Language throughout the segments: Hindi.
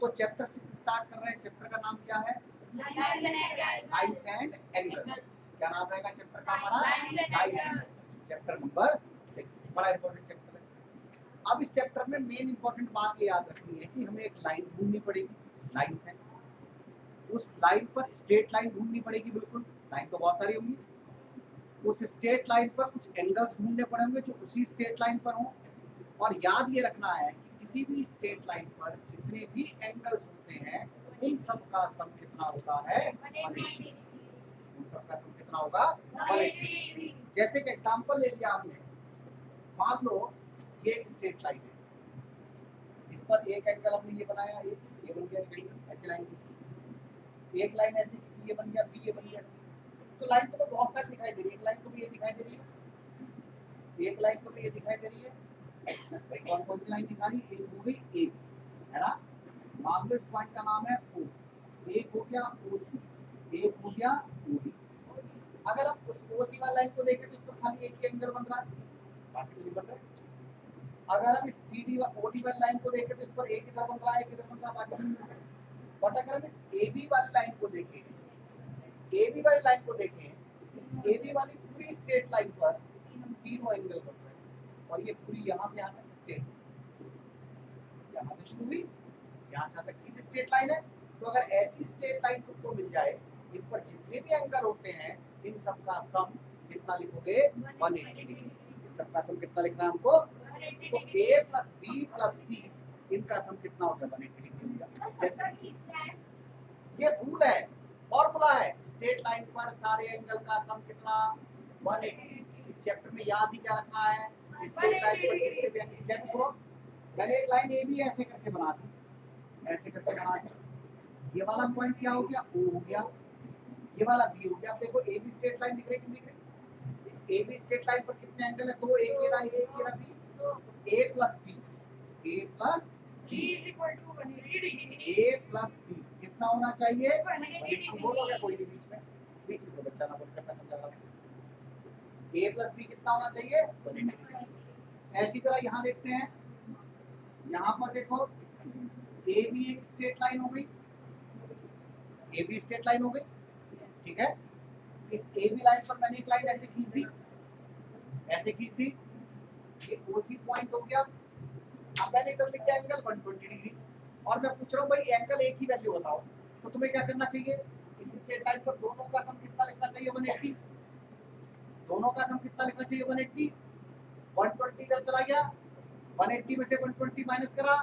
तो चैप्टर 6 स्टार्ट कर रहे हैं। चैप्टर का नाम क्या है? Lines and angles. क्या नाम रहेगा चैप्टर का हमारा? Lines and angles. Chapter number 6 बड़ा इंपॉर्टेंट चैप्टर है। अब इस चैप्टर में मेन इंपॉर्टेंट बात ये याद रखनी है कि हमें एक लाइन ढूंढनी पड़ेगी। लाइन्स है, उस लाइन पर स्ट्रेट लाइन ढूंढनी पड़ेगी। बिल्कुल, लाइन तो बहुत सारी होंगी। उस स्ट्रेट लाइन पर कुछ एंगल्स ढूंढने पड़ेंगे जो उसी स्ट्रेट लाइन पर हों। और याद ये रखना है कि किसी भी स्ट्रेट लाइन पर जितने भी एंगल्स होते हैं उन सब का सम कितना होता है? 180। उन सब का सम कितना होगा? 180। जैसे कि एग्जांपल ले लिया हमने, मान लो ये एक स्ट्रेट लाइन है, इस पर एक एंगल हमने ये बनाया, ये बन गया एक एंगल, ऐसे लाइन खींची, एक लाइन ऐसे खींची, ये बन गया बी, ये बन गया सी। तो लाइन तो बहुत सारी दिखाई दे रही है। एक लाइन तो ये दिखाई दे रही है, एक लाइन तो ये दिखाई दे रही है। भाई कौन कौन सी लाइन दिखा रही है? एक हो गई ए, है ना। मान लो इस पॉइंट का नाम है ओ, एक हो गया ओ सी, एक हो गया ओ डी। अगर आप उस ओ सी वाली लाइन को देखें तो इस पर खाली एक ही एंगल बन रहा है, बाकी तो नहीं बन रहा है। अगर हम इस सी डी ओ डी वाली लाइन को देखें तो इस पर एक इधर बन रहा है, एक इधर बन रहा है, बाकी नहीं बन रहा है। बट अगर हम इस ए बी वाली लाइन को देखें, ए बी वाली लाइन को देखें, इस ए बी वाली पूरी स्ट्रेट लाइन पर तीनों एंगल बन रहे हैं। और ये पूरी यहाँ से यहाँ तक स्ट्रेट, यहाँ से शुरू हुई, यहाँ से तक सीधी स्ट्रेट लाइन है। तो अगर ऐसी स्ट्रेट लाइन तुमको मिल जाए, इन पर जितने भी एंगल होते हैं इन सब का सम कितना लिखोगे? 180 डिग्री। इन सब का सम कितना लिखना है हमको? तो ए प्लस बी प्लस सी, इनका सम कितना होगा? 180 डिग्री होगा। जैसे ये रूल है, फॉर्मूला है, स्ट्रेट लाइन पर सारे एंगल का सम कितना? 180। इस चैप्टर में याद ही क्या रखना है? स्ट्रेट लाइन पर जितने भी एंगल, जैसे सुनो, मैंने एक लाइन ए बी ऐसे करके बना दी, ऐसे करके बना दी। ये वाला पॉइंट क्या हो गया? ओ हो गया, ये वाला बी हो गया। अब देखो ए बी स्ट्रेट लाइन दिख रही है कि दिख रही? इस ए बी स्ट्रेट लाइन पर कितने एंगल है? दो, एक ये रहा, एक ये रहा बी। तो A plus B, A plus B is equal to 180 degree. A plus B कितना होना चाहिए? 180। बोलोगे कोई नहीं बीच में, बीच में तो बच्चा ना बोल कर मैं समझा रहा हूं। ए प्लस बी कितना होना चाहिए? 180। ऐसी तरह यहाँ देखते हैं, यहाँ पर देखो ए बी एक स्ट्रेट लाइन हो गई, ए बी स्ट्रेट लाइन हो गई, ठीक है। इस ए बी लाइन पर मैंने एक लाइन ऐसे खींच दी, ऐसे खींच दी, ये ओ सी पॉइंट हो गया। अब मैंने इधर लिख दिया एंगल 120 डिग्री, और मैं पूछ रहा हूँ भाई एंगल एक ही वैल्यू बताओ, तो तुम्हें क्या करना चाहिए? इस स्ट्रेट लाइन पर दोनों का सम कितना लिखना चाहिए? 180। दोनों का सम कितना लिखना चाहिए? 180। 120 इधर चला गया, 180 में से 120 माइनस करा,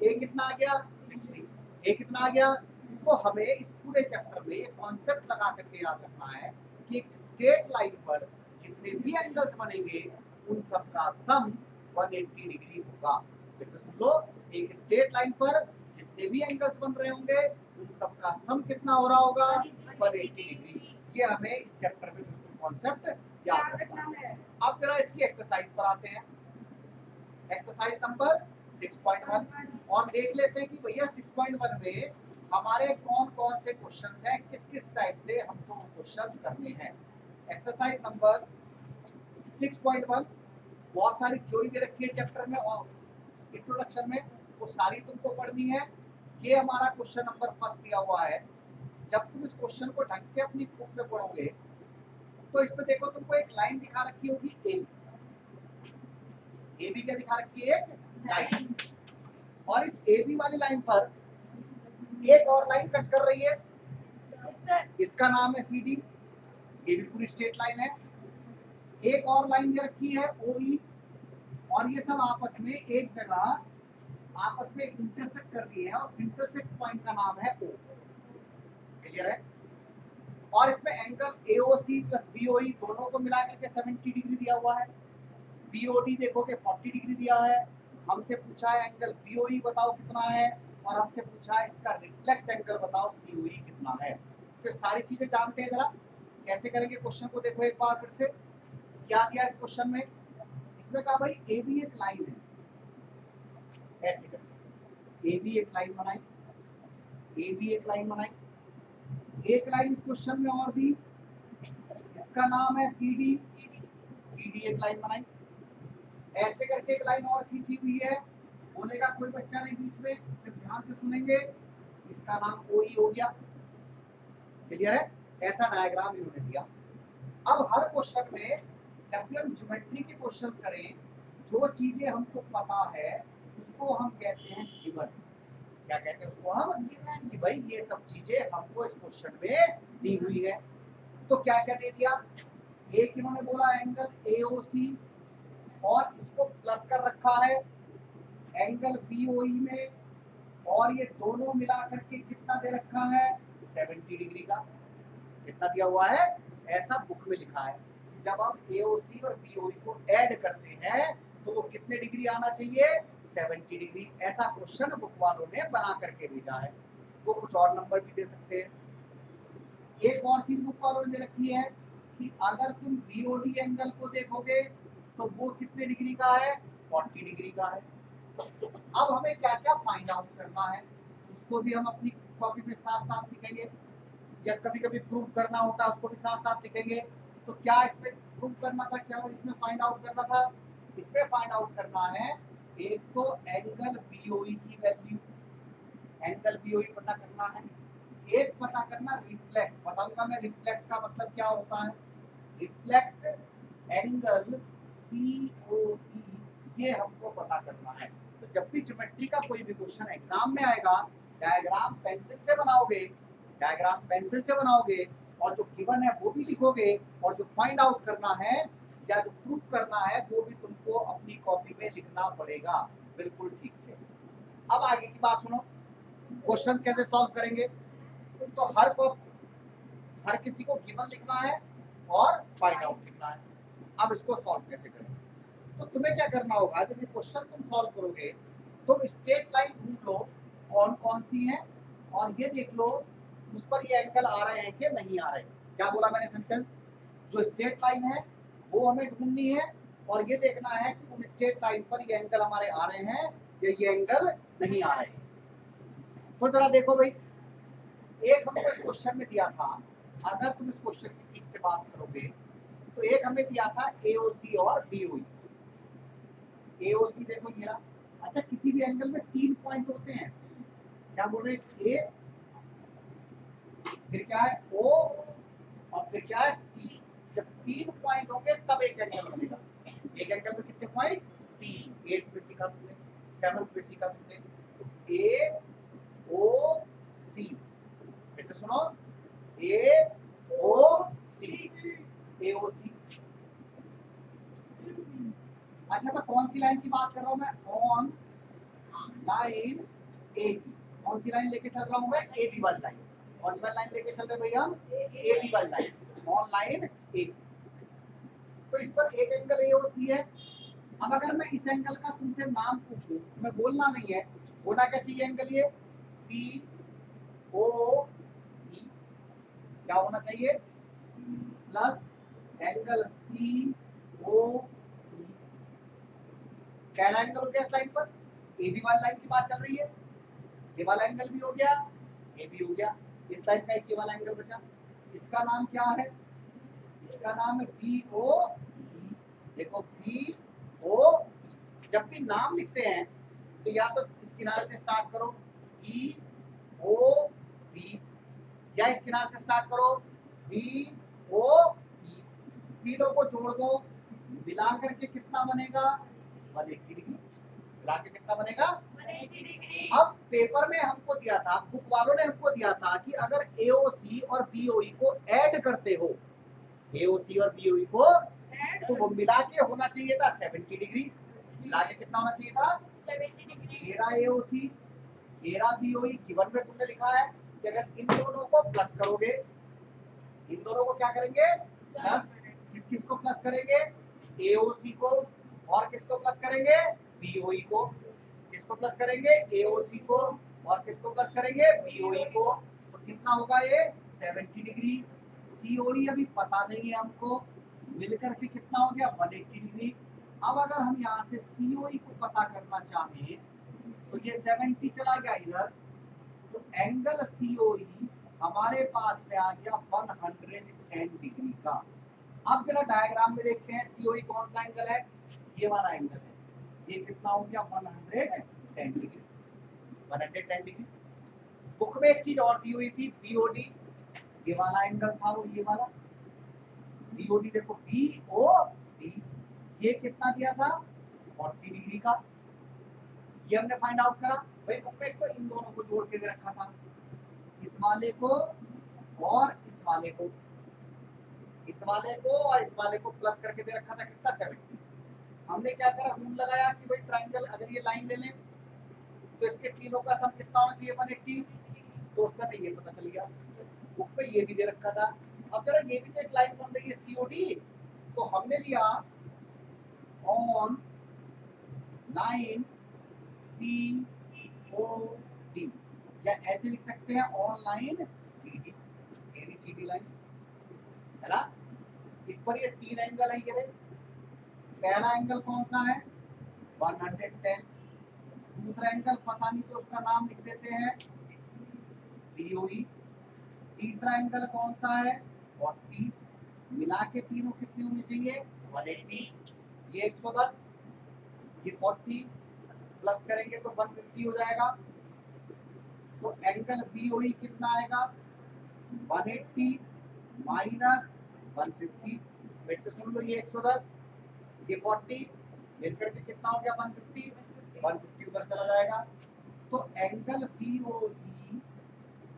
ए कितना आ गया? 60। ए कितना आ गया? तो हमें इस पूरे चैप्टर में ये कॉन्सेप्ट लगा करके याद रखना है कि एक स्ट्रेट लाइन पर जितने भी एंगल्स बनेंगे उन सब का सम 180 डिग्री होगा। फिर से सुन लो, एक स्ट्रेट लाइन पर जितने भी एंगल्स बन रहे होंगे उन सब का सम कितना हो रहा होगा? 180 डिग्री। ये हमें इस चैप्टर में बिल्कुल कॉन्सेप्ट याद रखना है। अब जरा इसकी एक्सरसाइज पर आते हैं। एक्सरसाइज नंबर 6.1 और देख लेते हैं कि भैया 6.1 में हमारे कौन कौन से क्वेश्चंस हैं, किस किस टाइप से हमको क्वेश्चंस करने हैं। एक्सरसाइज नंबर 6.1 बहुत सारी थ्योरी दे रखी है चैप्टर में और इंट्रोडक्शन में, वो सारी तुमको पढ़नी है। ये हमारा क्वेश्चन नंबर फर्स्ट दिया हुआ है। जब तुम इस क्वेश्चन को ढंग से अपनी बुक में पढ़ोगे तो इसमें देखो तुमको एक लाइन दिखा रखी होगी ए बी। ए बी क्या दिखा रखी है? लाइन। और इस ए बी वाली लाइन पर एक और लाइन कट कर रही है, इसका नाम है सी डी। ये भी पूरी स्ट्रेट लाइन है। एक और लाइन दे रखी है ओ ई, और ये सब आपस में एक जगह आपस में इंटरसेक्ट कर रही है और इंटरसेक्ट पॉइंट का नाम है ओ। क्लियर है? और इसमें एंगल एओसी प्लस बीओई दोनों को मिलाकर के 70 डिग्री दिया हुआ है। बीओडी देखोगे 40 डिग्री दिया है। हमसे पूछा है एंगल बीओई बताओ कितना है, और हमसे पूछा है इसका रिफ्लेक्स एंगल बताओ सीओई कितना है। तो सारी चीजें जानते हैं, जरा कैसे करेंगे क्वेश्चन को देखो एक बार फिर से। क्या दिया इस क्वेश्चन में? इसमें कहा भाई ए बी एक लाइन है, ऐसे करके ए बी एक लाइन बनाई, ए बी एक लाइन बनाई, एक लाइन इस क्वेश्चन में और दी, इसका नाम है सी डी। सी डी एक लाइन बनाई, ऐसे करके एक लाइन और खींची हुई है। बोलेगा कोई बच्चा नहीं बीच में, सिर्फ ध्यान से सुनेंगे, इसका नाम OE हो गया। क्लियर है? ऐसा डायग्राम इन्होंने दिया। अब हर क्वेश्चन में जब भी हम ज्योमेट्री के क्वेश्चंस करें, जो चीजें हमको पता है उसको हम कहते हैं गिवन। क्या कहते हैं उसको हम? कि भाई ये सब चीजें हमको इस क्वेश्चन में दी हुई है। तो क्या क्या दे दिया? एक इन्होंने बोला एंगल AOC और इसको प्लस कर रखा है एंगल BOE में, और ये दोनों मिला करके कितना दे रखा है? 70 डिग्री का। कितना दिया हुआ है? ऐसा बुक में लिखा है। जब हम AOC और BOE को ऐड करते हैं तो वो कितने डिग्री आना चाहिए? 70 डिग्री। ऐसा क्वेश्चन बुक वालों ने बना करके भेजा है। वो कुछ और नंबर भी दे सकते हैं। एक और चीज बुक वालों ने दे रखी है कि अगर तुम BOD एंगल को देखोगे तो वो कितने डिग्री का है? 40 डिग्री का है। अब हमें क्या क्या फाइंड आउट करना है उसको भी हम अपनी कॉपी में साथ साथ लिखेंगे, या कभी कभी प्रूव करना होता है उसको भी साथ साथ लिखेंगे। तो क्या इसमें प्रूव करना था, क्या इसमें फाइंड आउट करना था? इसमें फाइंड आउट करना है एक तो एंगल BOE की वैल्यू, एंगल BOE पता करना है। एक पता करना रिफ्लेक्स, बताऊंगा मैं रिफ्लेक्स का मतलब क्या होता है। रिफ्लेक्स एंगल COE ये हमको पता करना है। तो जब भी ज्योमेट्री का कोई भी क्वेश्चन एग्जाम में आएगा, डायग्राम पेंसिल से बनाओगे, डायग्राम पेंसिल से बनाओगे और जो गिवन है वो भी लिखोगे, और जो फाइंड आउट करना है या जो प्रूफ करना है वो भी तुमको अपनी कॉपी में लिखना पड़ेगा बिल्कुल ठीक से। अब आगे की बात सुनो, क्वेश्चंस कैसे सॉल्व करेंगे। तो हर किसी को गिवन लिखना है और फाइंड आउट लिखना है। अब इसको सॉल्व कैसे करें? तो तुम्हें क्या करना होगा, जब ये क्वेश्चन तुम सॉल्व करोगे तुम स्ट्रेट लाइन ढूंढ लो कौन कौन सी है, और ये देख लो उस पर ये एंगल आ रहे हैं कि नहीं आ रहे। क्या बोला मैंने सेंटेंस? जो स्ट्रेट लाइन है वो हमें ढूंढनी है, और ये देखना है कि उन स्ट्रेट लाइन पर ये एंगल हमारे आ रहे हैं या ये एंगल नहीं आ रहे। तो जरा देखो भाई, एक हमको इस क्वेश्चन में दिया था, अगर तुम इस क्वेश्चन की ठीक से बात करोगे तो एक हमें दिया था AOC और BOE। AOC देखो ये रहा। अच्छा, किसी भी एंगल में 3 पॉइंट होते हैं, क्या बोल रहे हैं? A, फिर क्या है O, और फिर क्या है C। जब 3 पॉइंट होंगे तब एक एंगल बनेगा। एक एंगल में कितने पॉइंट? 3। 8th में सीखा तुमने, 7th में सीखा तुमने। AOC, फिर से सुनो, AOC, AOC। अच्छा, मैं कौन सी लाइन की बात कर रहा हूँ? मैं ऑन लाइन AB। कौन सी लाइन लेके चल रहा हूँ मैं? AB वाली लाइन। कौन सी वाली लाइन लेके चल रहे भैया हम? AB वाली लाइन, ऑन लाइन AB। तो इस पर एक एंगल AOC है। अब अगर मैं इस एंगल का तुमसे नाम पूछूं, मैं बोलना नहीं है, होना क्या चाहिए एंगल ये? COE। क्या होना चाहिए? Plus angle COE। पहला एंगल हो गया इस लाइन पर, AB वाली लाइन की बात चल रही है। ये वाला एंगल भी हो गया, ये भी हो गया। इस लाइन का एक ये वाला एंगल बचा। इसका नाम क्या है? इसका नाम है BOE। देखो BOE। जब भी नाम लिखते हैं तो या तो इस किनारे से स्टार्ट करो EOB, या इस किनारे से स्टार्ट करो BOE। तीनों को जोड़ दो, मिला करके कितना बनेगा? 180 डिग्री। मिला के कितना बनेगा? 180 डिग्री। अब पेपर में हमको दिया था, बुक वालों ने हमको दिया था कि अगर AOC और BOE को ऐड करते हो, AOC और BOE को, तो वो मिला के होना चाहिए था 70 डिग्री। मिला के कितना होना चाहिए था? 70 डिग्री। 13 AOC 13 BOE गिवन में तुमने लिखा है कि अगर इन दोनों को प्लस करोगे, इन दोनों को क्या करेंगे? प्लस। किस किस को प्लस करेंगे? AOC को। और किसको प्लस करेंगे? BOE को। किसको प्लस करेंगे? AOC को। और किसको प्लस करेंगे? BOE को। तो कितना होगा ये? 70 डिग्री। COE अभी पता नहीं है हमको, मिलकर के कितना हो गया? 180 डिग्री। अब अगर हम यहाँ से COE को पता करना चाहें तो ये 70 चला गया इधर, तो एंगल COE हमारे पास में आ गया 110 डिग्री का। अब जरा डायग्राम में देखते हैं COE कौन सा एंगल है? ये वाला एंगल है। ये कितना हो गया? 110 डिग्री। 110 डिग्री। बुक में एक चीज और दी हुई थी, बीओडी, ये वाला एंगल था वो, ये वाला बीओडी, देखो बीओडी, ये कितना दिया था 40 डिग्री का, ये हमने फाइंड आउट करा। भाई बुक में तो इन दोनों को जोड़ के दे रखा था, इस वाले को और इस वाले को, इस वाले को और इस वाले को प्लस करके दे रखा था कितना 70। हमने क्या करा, रूल लगाया कि भाई ट्रायंगल अगर ये लाइन ले लें तो इसके तीनों का सम कितना होना चाहिए 180, तो उस समय ये पता चल गया। बुक पे ये भी दे रखा था। अब जरा ये भी तो एक लाइन बन रही है सीओडी, तो हमने लिया on line C O D, या ऐसे लिख सकते हैं ऑन लाइन सी डी, मेरी सी डी लाइन है ना। इस पर ये तीन एंगल है, ये पहला एंगल कौन सा है 110, दूसरा एंगल पता नहीं तो उसका नाम लिख देते हैं बीओई, तीसरा एंगल कौन सा है 40, मिला के तीनों कितने होने चाहिए 180, ये 110, ये 40 प्लस करेंगे तो 150 हो जाएगा। तो एंगल बीओई कितना आएगा 180 माइनस 150, फिर से सुन लो, ये 110, ये 40 मिलकर के कितना हो गया 150, 150 उधर चला जाएगा। तो एंगल बीओई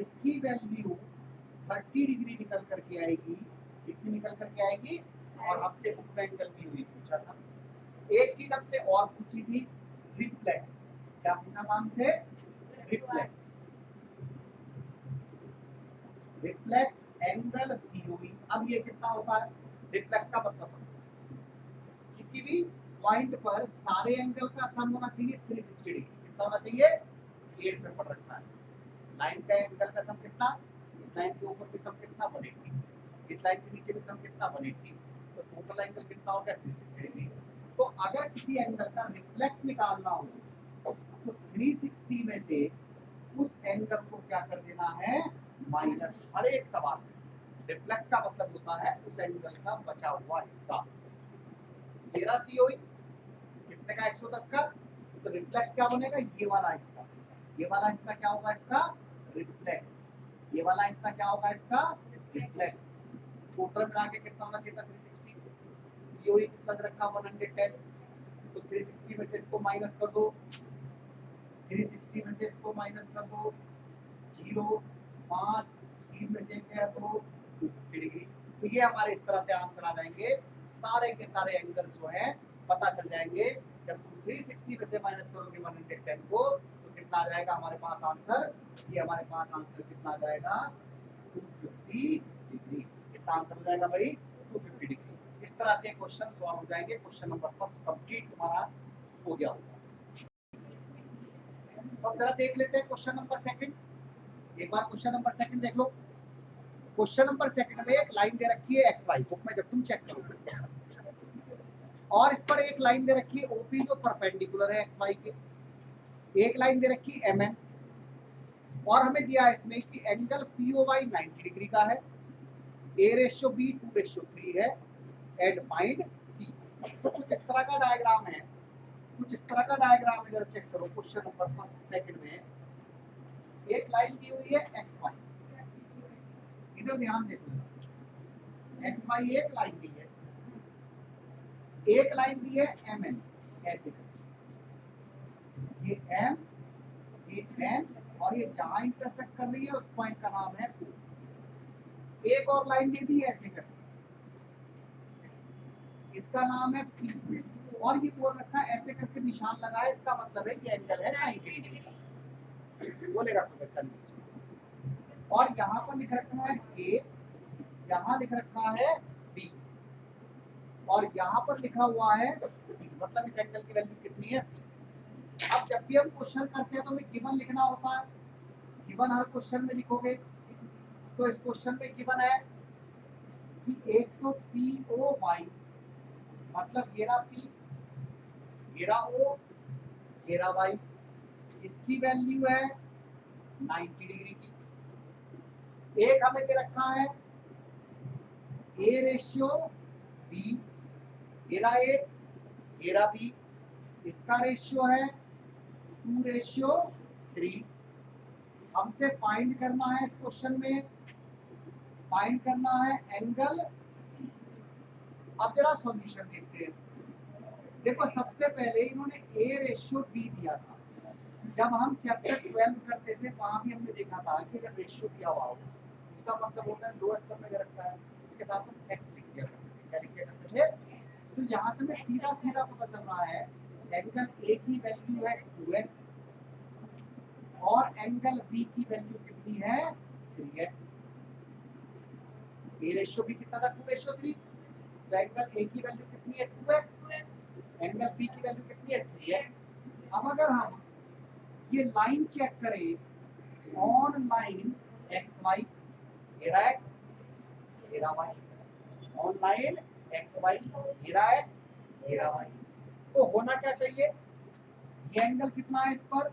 इसकी वैल्यू 30 डिग्री निकल करके आएगी, कितनी निकल करके आएगी, और हमसे बुक में एंगल बीओई पूछा था। एक चीज हमसे और पूछी थी रिफ्लेक्स, क्या पूछा था हमसे रिफ्लेक्स, रिफ्लेक्स एंगल सीओई। अब ये कितना होता है रिफ्लेक्स का मतलब समझो, किसी भी पॉइंट पर सारे एंगल का सम होना चाहिए 360 डिग्री, कितना होना चाहिए 8 पे पढ़ रखा है। लाइन का एंगल का सम कितना, इस लाइन के ऊपर भी सम कितना 180, इस लाइन के नीचे भी सम कितना 180, तो टोटल एंगल कितना हो गया 360 डिग्री। तो अगर किसी एंगल का रिफ्लेक्स निकालना हो तो 360 में से उस एंगल को क्या कर देना है माइनस, हर एक सवाल में रिफ्लेक्स का मतलब होता है उस एंगल का बचा हुआ हिस्सा। ये रहा सीओई कितने का 110 का, तो रिफ्लेक्स क्या बनेगा ये वाला हिस्सा, ये वाला हिस्सा क्या होगा इसका रिफ्लेक्स, ये वाला हिस्सा क्या होगा इसका रिफ्लेक्स। टोटल मिला के कितना होना चाहिए था 360, सीओई कितना रखा 110, तो 360 में से इसको माइनस कर दो, 360 में से इसको माइनस कर दो, 0 5 3 में से क्या दो 250 डिग्री। तो ये हमारे इस तरह से आंसर आ जाएंगे, सारे के सारे एंगल्स जो है पता चल जाएंगे। जब तुम 360 में से माइनस करोगे 110 को तो कितना आ जाएगा हमारे पास आंसर, ये हमारे पास आंसर कितना आ जाएगा 250 डिग्री। कितना आंसर हो जाएगा भाई 250 डिग्री। इस तरह से क्वेश्चन सॉल्व हो जाएंगे। क्वेश्चन नंबर फर्स्ट कंप्लीट तुम्हारा हो गया होगा। तो जरा देख लेते हैं क्वेश्चन नंबर सेकंड, एक बार क्वेश्चन नंबर सेकंड देख लो। क्वेश्चन नंबर सेकंड में एक लाइन दे रखी है एक्स वाई, बुक में जब तुम चेक करोगे, और इस पर एक लाइन दे रखी है ओपी जो परपेंडिकुलर है एक्स वाई के, एक लाइन दे रखी है एमएन, और हमें दिया है इसमें कि एंगल पीओवाई 90 डिग्री का है, a/b 2/3 है, एंड फाइंड सी। तो कुछ इस तरह का डायग्राम है, कुछ इस तरह का डायग्राम है, जरा चेक करो क्वेश्चन नंबर फर्स्ट सेकंड में एक लाइन दी हुई है एक्स वाई, इधर ध्यान देखो, एक्स वाई एक लाइन दी है, एक लाइन दी है एम एन, ऐसे ये एम ये एन, और ये जहां इंटरसेक्ट कर रही है उस पॉइंट का नाम है O। एक और लाइन दे दी है ऐसे करके, इसका नाम है पी, और ये बोल रखा है ऐसे करके निशान लगाए, इसका मतलब है कि एंगल है 90 डिग्री। बोलेगा तो बच्चा नहीं। और यहाँ पर लिख रखा है ए, यहाँ लिख रखा है बी, और यहाँ पर लिखा हुआ है सी, मतलब इस एंगल की वैल्यू कितनी है सी। अब जब भी हम क्वेश्चन करते हैं तो हमें गिवन लिखना होता है, गिवन हर क्वेश्चन में लिखोगे। तो इस क्वेश्चन में गिवन है कि एक तो पी ओ वाई, मतलब ये रहा पी, ये रहा ओ, ये रहा वाई, इसकी वैल्यू है 90 डिग्री की। एक हमें दे रखा है a/b, ये रहा ए, ये रहा बी, इसका रेशियो है 2/3, 3। हमसे फाइंड करना है इस क्वेश्चन में, फाइंड करना है एंगल सी। अब जरा सॉल्यूशन देखते हैं। देखो सबसे पहले इन्होंने A/B दिया था। जब हम चैप्टर 12 करते थे वहां भी हमने देखा था कि अगर रेशियो दिया हुआ हो उसका मतलब होता है लोएस्ट टर्म में अगर रखा है इसके साथ हम x लिख दिया करते थे। क्या लिख दिया करते थे? तो यहाँ से हमें सीधा सीधा पता चल रहा है एंगल A की वैल्यू है 2x और एंगल B की वैल्यू कितनी है 3x। A/B कितना था 2/3। तो एंगल A की वैल्यू कितनी है 2x, एंगल B की वैल्यू कितनी है 3x। अब अगर हम ये लाइन चेक करें ऑन लाइन एक्स वाई, घेरा एक्स घेरा y, on line x y घेरा एक्स घेरा वाई, तो होना क्या चाहिए? ये एंगल कितना है इस पर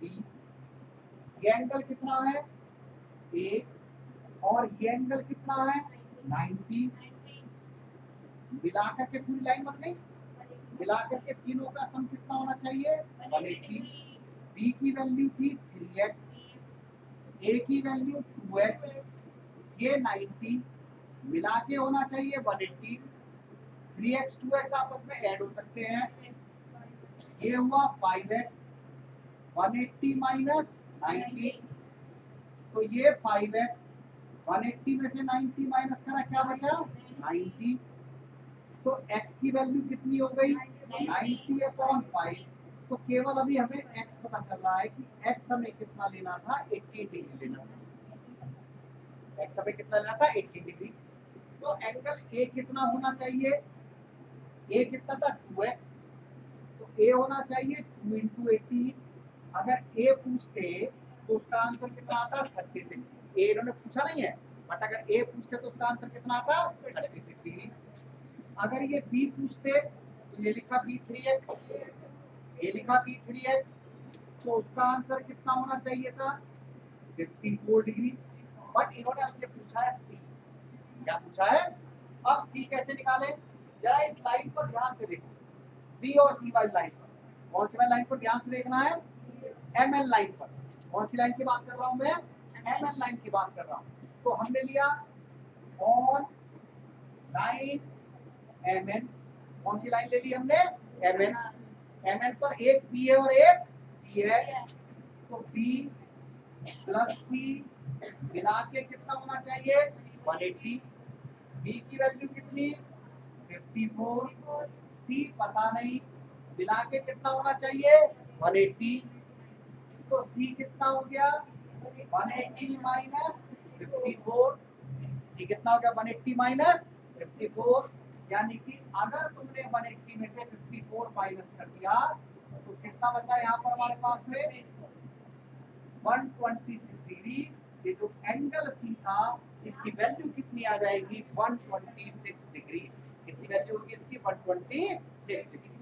B, ये एंगल कितना है A और ये एंगल कितना है 90। मिलाकर के पूरी लाइन बन गई। मिलाकर के तीनों का सम कितना होना चाहिए 180। B की वैल्यू थी 3x, A की वैल्यू 2x, ये 90 मिला के होना चाहिए 180। 3x 2x आपस में ऐड हो सकते हैं, ये हुआ 5x। 180 माइनस 90 तो ये 5x। 180 में से 90 माइनस करा क्या बचा 90। तो x की वैल्यू कितनी हो गई 90/5। तो केवल अभी हमें x पता चल रहा है कि x हमें कितना लेना था 80 डिग्री लेना था। x हमें कितना लेना था 80 डिग्री। तो एंगल A कितना होना चाहिए? A कितना था 2x, तो A होना चाहिए 2 × 80। अगर A पूछते तो उसका आंसर कितना आता 36। A इन्होंने पूछा नहीं है बट अगर A पूछते तो उसका आंसर कितना आता 36 डिग्री। अगर ये B पूछते तो ये लिखा B 3x, ये लिखा B 3x, तो उसका आंसर कितना होना चाहिए था 54 डिग्री। बट इन्होंने हमसे पूछा है C। क्या पूछा है? अब C कैसे निकालें? जरा इस लाइन पर ध्यान से देखो, B और C वाली लाइन पर। कौन सी वाली लाइन पर ध्यान से देखना है? MN लाइन पर। कौन सी लाइन की बात कर रहा हूं मैं? MN लाइन की बात कर रहा हूं। तो हमने लिया ऑन लाइन MN। कौन सी लाइन ले ली हमने? MN। MN पर एक B है और एक C है, तो B प्लस C मिला के कितना होना चाहिए 180। B की वैल्यू कितनी 54, C पता नहीं, मिला के कितना होना चाहिए 180। तो C कितना हो गया 180 माइनस 54। C कितना हो गया 180 माइनस 54। यानी कि अगर तुमने 180 में से 54 माइनस कर दिया तो कितना बचा यहाँ पर हमारे पास में 126 डिग्री। ये जो एंगल C था इसकी वैल्यू कितनी आ जाएगी 126 डिग्री। कितनी वैल्यू होगी इसकी 126 डिग्री।